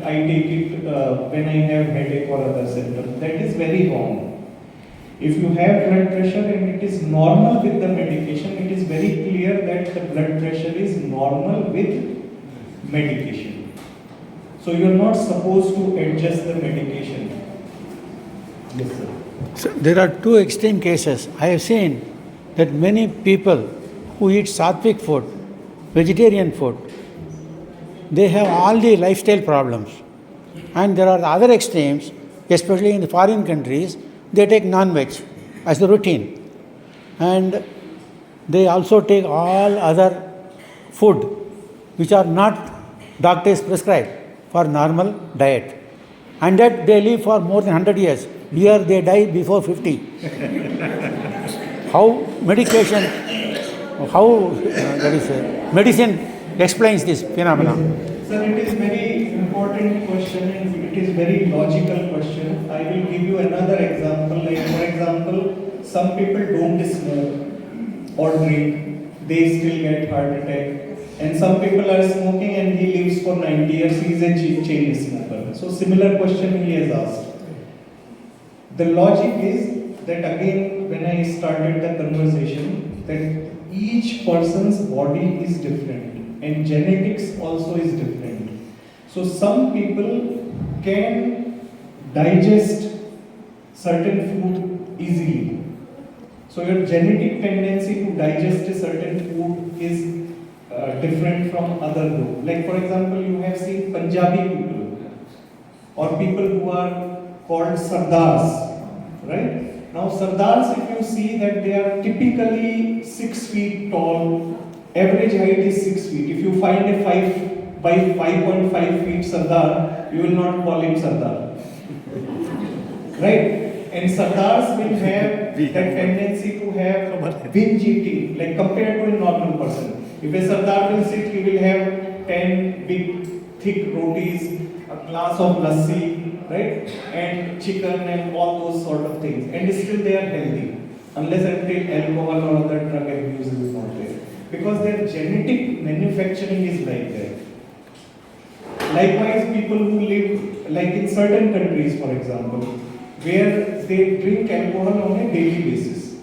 I take it when I have headache or other symptoms. That is very wrong. If you have blood pressure and it is normal with the medication, it is very clear that the blood pressure is normal with medication. So you are not supposed to adjust the medication. Yes, sir. So there are two extreme cases. I have seen that many people who eat sattvic food, vegetarian food, they have all the lifestyle problems. And there are the other extremes, especially in the foreign countries, they take non-veg as the routine. And they also take all other food which are not doctors prescribed for normal diet. And that they live for more than 100 years. Here they die before 50. How medication, medicine explains this phenomenon? Sir, it is very important question and it is very logical question. I will give you another example. Like for example, some people don't smoke or drink, they still get heart attack. And some people are smoking and he lives for 90 years, he is a chain smoker. So similar question he has asked. The logic is that again, when I started the conversation, that each person's body is different and genetics also is different. So some people can digest certain food easily. So your genetic tendency to digest a certain food is different from other group. Like for example, you have seen Punjabi people or people who are called Sardars, right? Now Sardars, if you see that they are typically 6 feet tall, average height is 6 feet. If you find a 5 by 5.5 feet Sardar, you will not call him Sardar, right? And Sardars will have that tendency to have binge eating, like compared to a normal person. If a Sardar will sit, he will have 10 big thick rotis, a glass of lassi, right? And chicken and all those sort of things. And still they are healthy. Unless until alcohol or other drug abuse is not there. Because their genetic manufacturing is like that. Likewise, people who live, like in certain countries, for example, where they drink alcohol on a daily basis.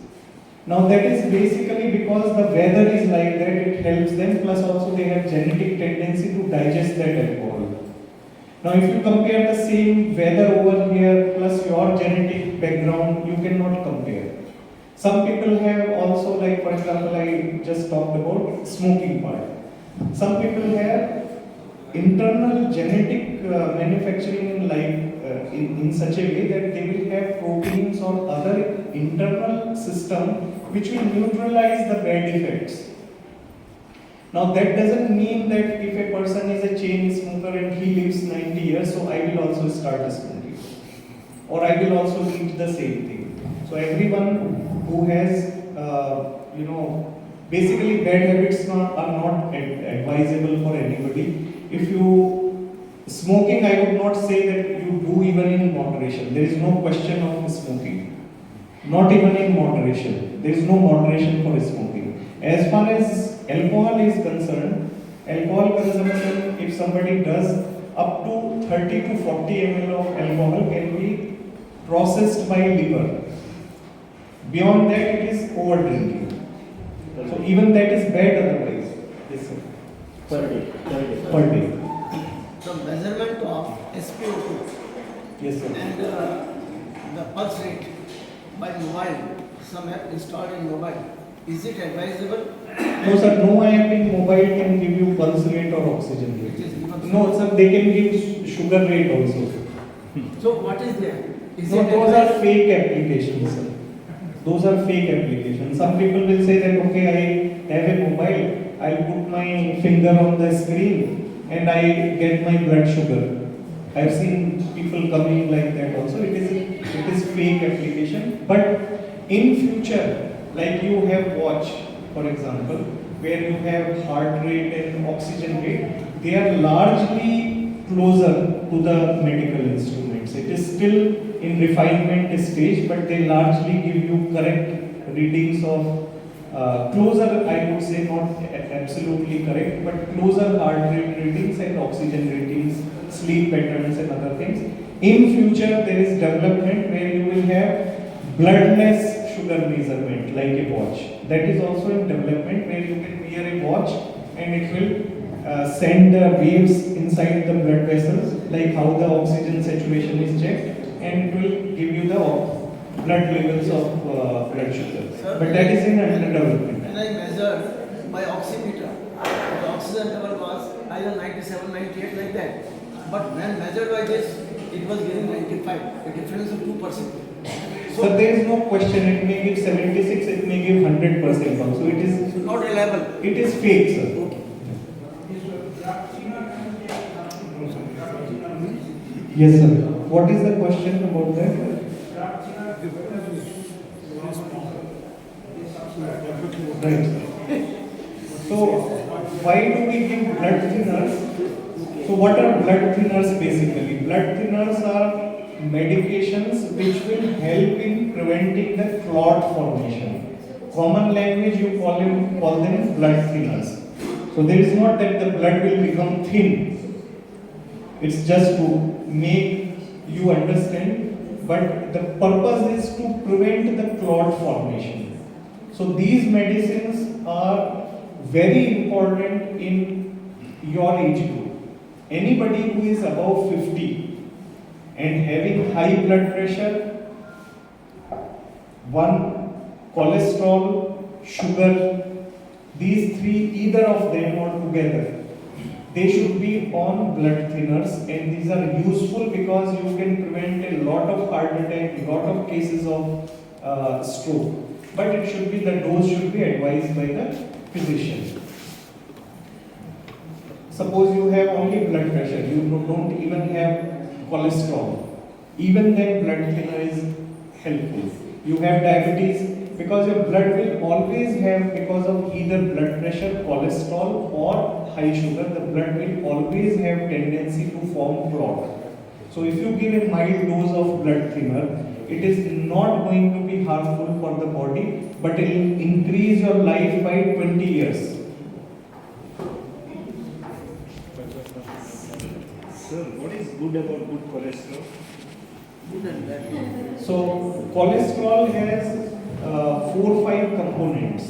Now that is basically because the weather is like that, it helps them, plus also they have genetic tendency to digest that alcohol. Now if you compare the same weather over here plus your genetic background, you cannot compare. Some people have also, like for example, I just talked about smoking part. Some people have internal genetic manufacturing in life in such a way that they will have proteins or other internal system which will neutralize the bad effects. Now that doesn't mean that if a person is a chain smoker and he lives 90 years, so I will also start smoking. Or I will also eat the same thing. So everyone who has, basically bad habits are not advisable for anybody. If you smoking, I would not say that you do even in moderation. There is no question of smoking. Not even in moderation. There is no moderation for smoking. As far as alcohol is concerned, alcohol consumption, if somebody does up to 30 to 40 ml of alcohol can be processed by liver. Beyond that, it is over drinking. So even that is bad otherwise. Yes, sir. Per day. Per day. The measurement of SpO2 Yes, sir. and the pulse rate by mobile, some app installed in mobile, is it advisable? No, sir. No app in mobile can give you pulse rate or oxygen It is rate. given. No, sir. They can give sugar rate also. So what is there? Is No, it those are advised- fake applications, sir. Those are fake applications. Some people will say that, okay, I have a mobile, I'll put my finger on the screen and I get my blood sugar. I've seen people coming like that also. It is fake application. But in future, like you have watch, for example, where you have heart rate and oxygen rate, they are largely closer to the medical instruments. It is still in refinement stage, but they largely give you correct readings of closer, I would say, not absolutely correct, but closer heart rate readings and oxygen readings, sleep patterns and other things. In future, there is development where you will have bloodless sugar measurement like a watch. That is also in development where you can wear a watch and it will send the waves inside the blood vessels, like how the oxygen saturation is checked, and it will give you the blood levels of blood sugar. Sir, But that is in under development. When I measured my oximeter, the oxygen level was either 97, 98 like that. But when measured by this, it was giving 95, a difference of 2%. So there is no question, it may give 76, it may give 100% also. Not reliable. It is fake, sir. Okay. Yes, sir. What is the question about that? Right. So, why do we give blood thinners? So, what are blood thinners basically? Blood thinners are medications which will help in preventing the clot formation. Common language, you call them blood thinners. So, there is not that the blood will become thin. It's just to make you understand, but the purpose is to prevent the clot formation. So these medicines are very important in your age group. Anybody who is above 50 and having high blood pressure, cholesterol, sugar, these three, either of them or together, they should be on blood thinners, and these are useful because you can prevent a lot of heart attack, a lot of cases of stroke. But it should be, the dose should be advised by the physician. Suppose you have only blood pressure, you don't even have cholesterol. Even then blood thinner is helpful. You have diabetes, because your blood will always have, because of either blood pressure, cholesterol or high sugar, the blood will always have tendency to form clot. So if you give a mild dose of blood thinner, it is not going to be harmful for the body, but it will increase your life by 20 years. Sir, what is good about good cholesterol? Good and bad. So cholesterol has 4-5 components.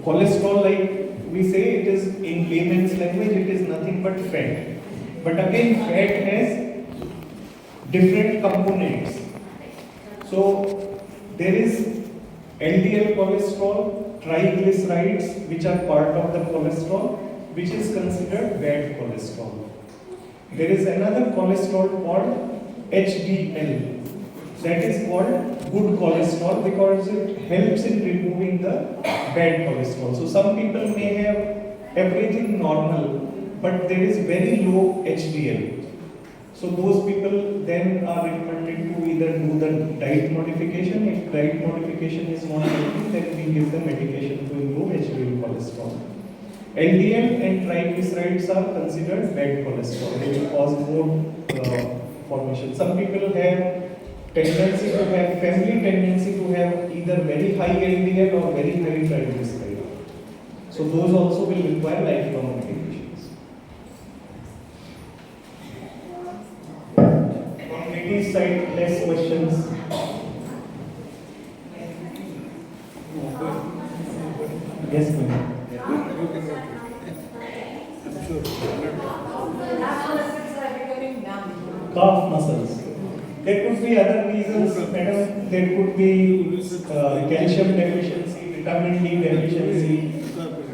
Cholesterol, like we say, it is in layman's language, it is nothing but fat. But again, fat has different components. So there is LDL cholesterol, triglycerides, which are part of the cholesterol, which is considered bad cholesterol. There is another cholesterol called HDL. That is called good cholesterol because it helps in removing the bad cholesterol. So some people may have everything normal, but there is very low HDL. So those people then are recommended to either do the diet modification. If diet modification is not working, then we give the medication to improve HDL cholesterol. LDL and triglycerides are considered bad cholesterol. They will cause more formation. Some people have tendency to have, family tendency to have either very high LDL or very high triglyceride. So those also will require lifelong medications. On ladies' side, less questions. Yes, ma'am. Calf muscles. There could be other reasons, madam. There could be calcium deficiency, vitamin D deficiency.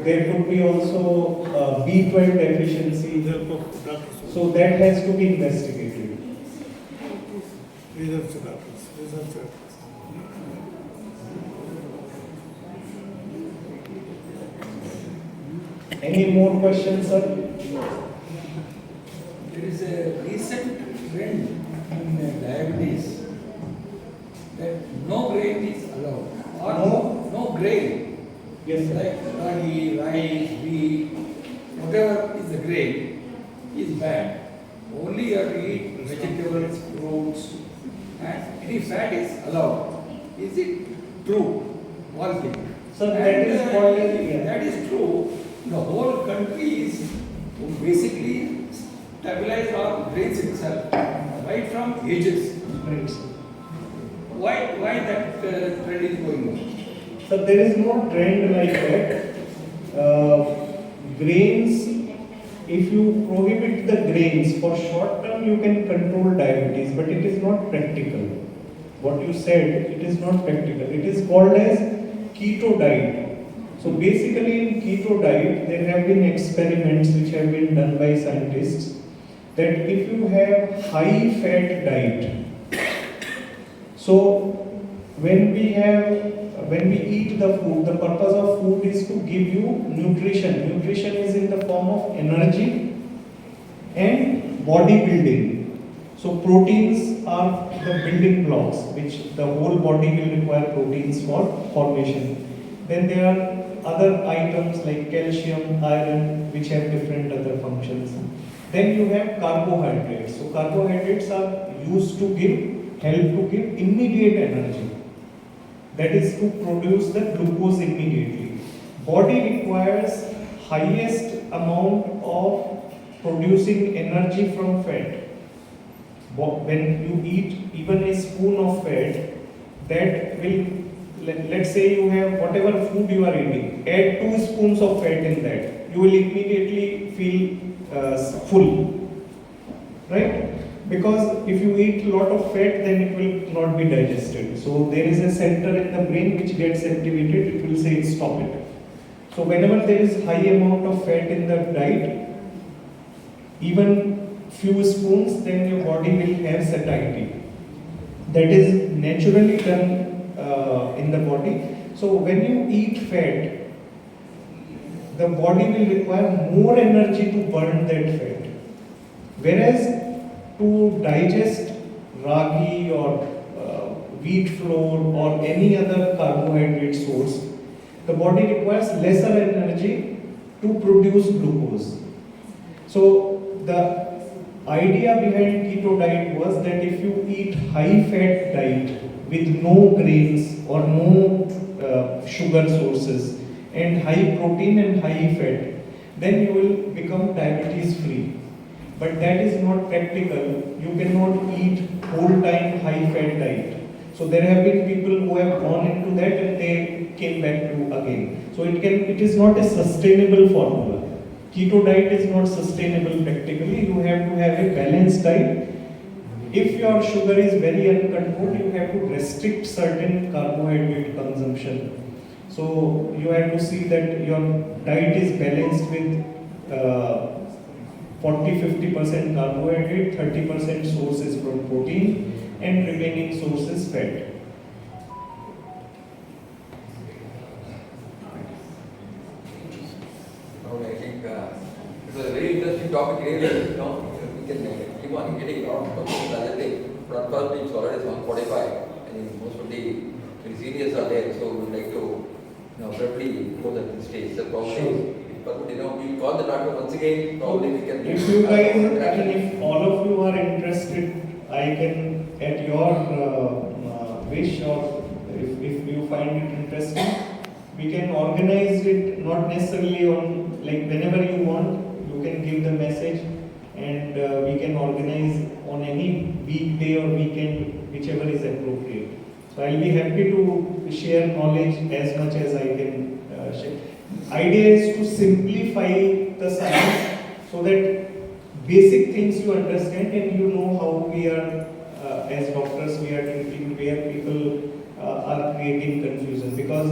there could be also B12 deficiency. So that has to be investigated. Research doctors, research. Any more questions, sir? There is a recent trend in diabetes that no grain is allowed. Or no grain. Yes, sir. Like ragi, rice, wheat, whatever is the grain is bad. Only you have to eat vegetables, fruits, and any fat is allowed. Is it true? One thing. Sir, that is called as- And that is true. The whole country is basically stabilized on grains itself, right from ages. Right, sir. Why that trend is going on? So there is no trend like that. Grains, if you prohibit the grains for short term, you can control diabetes, but it is not practical. What you said, it is not practical. It is called as keto diet. So basically in keto diet, there have been experiments which have been done by scientists that if you have high fat diet, so when we eat the food, the purpose of food is to give you nutrition. Nutrition is in the form of energy and bodybuilding. So proteins are the building blocks, which the whole body will require proteins for formation. Then there are other items like calcium, iron, which have different other functions. Then you have carbohydrates. So carbohydrates are used to help to give immediate energy. That is to produce the glucose immediately. Body requires highest amount of producing energy from fat. When you eat even a spoon of fat, that will, let's say you have whatever food you are eating, add 2 spoons of fat in that, you will immediately feel full, right? Because if you eat a lot of fat, then it will not be digested. So there is a center in the brain which gets activated, it will say stop it. So whenever there is high amount of fat in the diet, even few spoons, then your body will have satiety. That is naturally done in the body. So when you eat fat, the body will require more energy to burn that fat. Whereas to digest ragi or wheat flour or any other carbohydrate source, the body requires lesser energy to produce glucose. So the idea behind keto diet was that if you eat high fat diet with no grains or no sugar sources and high protein and high fat, then you will become diabetes free. But that is not practical. You cannot eat whole time high fat diet. So there have been people who have gone into that and they came back to again. So it is not a sustainable formula. Keto diet is not sustainable practically. You have to have a balanced diet. If your sugar is very uncontrolled, you have to restrict certain carbohydrate consumption. So you have to see that your diet is balanced with 40-50% carbohydrate, 30% sources from protein, and remaining sources fat. Okay, I think it was a very interesting topic. Really, we can keep on getting a lot of questions other day. But first, it's already 1:45. I think most of the seniors are there, so we would like to, probably close at this stage. So probably, Sure. but we'll call the doctor once again. Probably we can. If you guys, if all of you are interested, I can, at your wish, or if you find it interesting, we can organize it, not necessarily on, like whenever you want, you can give the message and we can organize on any weekday or weekend, whichever is appropriate. So I'll be happy to share knowledge as much as I can share. Idea is to simplify the science so that basic things you understand and you know how we are, as doctors, we are treating where people are creating confusion. Because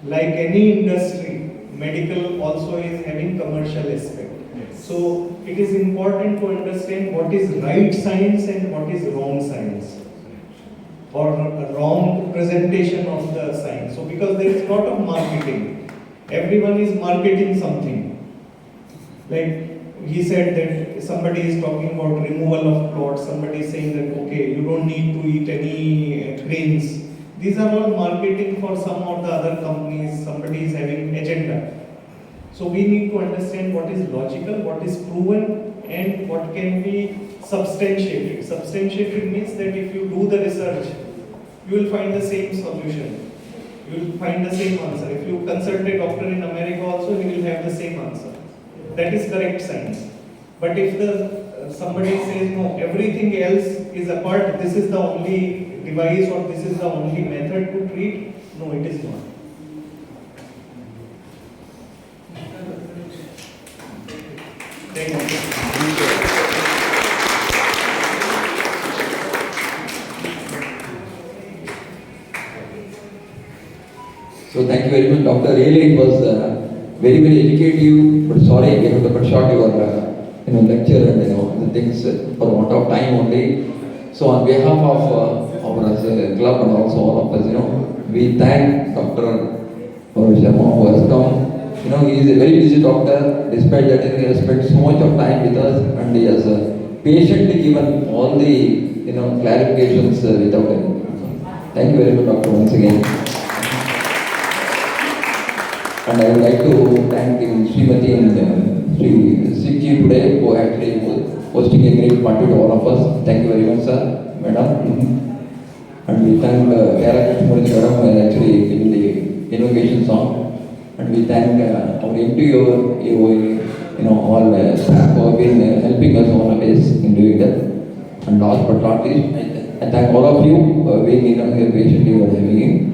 like any industry, medical also is having commercial aspect. Yes. So it is important to understand what is right science and what is wrong science, or a wrong presentation of the science. So because there is a lot of marketing, everyone is marketing something. Like he said that somebody is talking about removal of clots, somebody is saying that okay, you don't need to eat any grains. These are all marketing for some of the other companies, somebody is having agenda. So we need to understand what is logical, what is proven, and what can be substantiated. Substantiated means that if you do the research, you will find the same solution. You will find the same answer. If you consult a doctor in America also, he will have the same answer. That is correct science. But if somebody says no, everything else is apart, this is the only device or this is the only method to treat, no, it is not. Thank you. So thank you very much, Doctor. Really, it was very, very educative. But sorry, we have to cut short your lecture and the things for want of time only. So on behalf of our club and also all of us, we thank Dr. Sharma who has come. He is a very busy doctor. Despite that, he has spent so much of time with us, and he has patiently given all the clarifications without any. Thank you very much, Doctor, once again. And I would like to thank Srimati and Sri Sikji today for actually hosting a great party to all of us. Thank you very much, sir, madam. And we thank Kara Kashmuri madam for actually giving the invocation song. And we thank our MTO, all staff who have been helping us always in doing that. And last but not least, I thank all of you for being here patiently or having.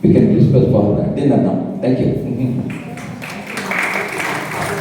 We can discuss for dinner now. Thank you.